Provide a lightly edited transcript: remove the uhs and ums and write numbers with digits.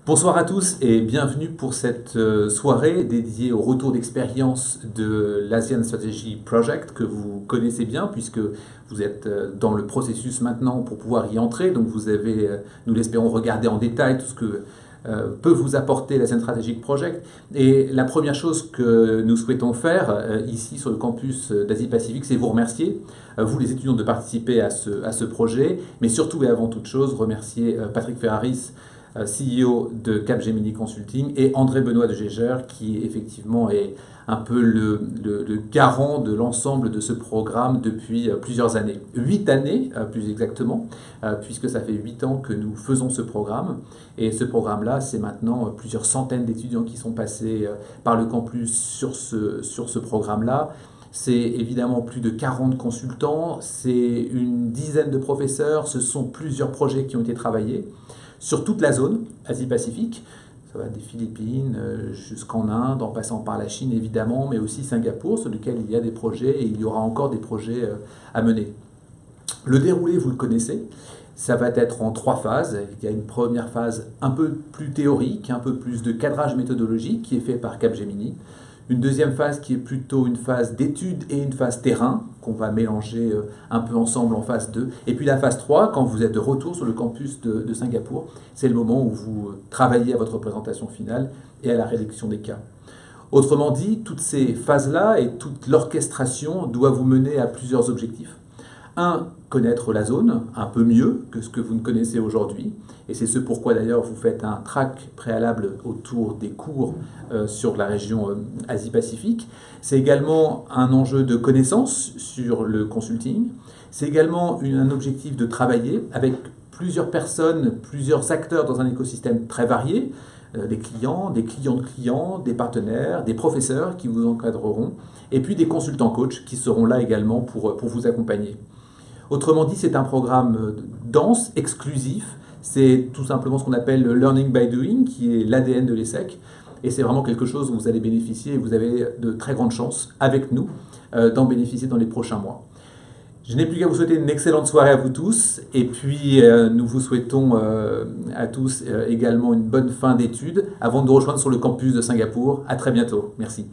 Bonsoir à tous et bienvenue pour cette soirée dédiée au retour d'expérience de l'Asian Strategy Project que vous connaissez bien puisque vous êtes dans le processus maintenant pour pouvoir y entrer. Donc vous avez, nous l'espérons, regardé en détail tout ce que peut vous apporter l'Asian Strategic Project. Et la première chose que nous souhaitons faire ici sur le campus d'Asie-Pacifique, c'est vous remercier, vous les étudiants, de participer à ce projet, mais surtout et avant toute chose, remercier Patrick Ferraris, CEO de Capgemini Consulting, et André Benoît de Gégère, qui effectivement est un peu le garant de l'ensemble de ce programme depuis plusieurs années. 8 années, plus exactement, puisque ça fait 8 ans que nous faisons ce programme. Et ce programme-là, c'est maintenant plusieurs centaines d'étudiants qui sont passés par le campus sur ce programme-là. C'est évidemment plus de 40 consultants, c'est une dizaine de professeurs, ce sont plusieurs projets qui ont été travaillés sur toute la zone Asie-Pacifique. Ça va des Philippines jusqu'en Inde, en passant par la Chine évidemment, mais aussi Singapour, sur lequel il y a des projets et il y aura encore des projets à mener. Le déroulé, vous le connaissez, ça va être en 3 phases. Il y a une première phase un peu plus théorique, un peu plus de cadrage méthodologique qui est fait par Capgemini. Une deuxième phase qui est plutôt une phase d'étude et une phase terrain, qu'on va mélanger un peu ensemble en phase 2. Et puis la phase 3, quand vous êtes de retour sur le campus de Singapour, c'est le moment où vous travaillez à votre présentation finale et à la rédaction des cas. Autrement dit, toutes ces phases-là et toute l'orchestration doivent vous mener à plusieurs objectifs. Un, connaître la zone un peu mieux que ce que vous ne connaissez aujourd'hui. Et c'est ce pourquoi d'ailleurs vous faites un track préalable autour des cours sur la région Asie-Pacifique. C'est également un enjeu de connaissance sur le consulting. C'est également un objectif de travailler avec plusieurs personnes, plusieurs acteurs dans un écosystème très varié. Des clients de clients, des partenaires, des professeurs qui vous encadreront, et puis des consultants coachs qui seront là également pour vous accompagner. Autrement dit, c'est un programme dense, exclusif. C'est tout simplement ce qu'on appelle le Learning by Doing, qui est l'ADN de l'ESSEC. Et c'est vraiment quelque chose dont vous allez bénéficier et vous avez de très grandes chances, avec nous, d'en bénéficier dans les prochains mois. Je n'ai plus qu'à vous souhaiter une excellente soirée à vous tous. Et puis, nous vous souhaitons à tous également une bonne fin d'études avant de nous rejoindre sur le campus de Singapour. À très bientôt. Merci.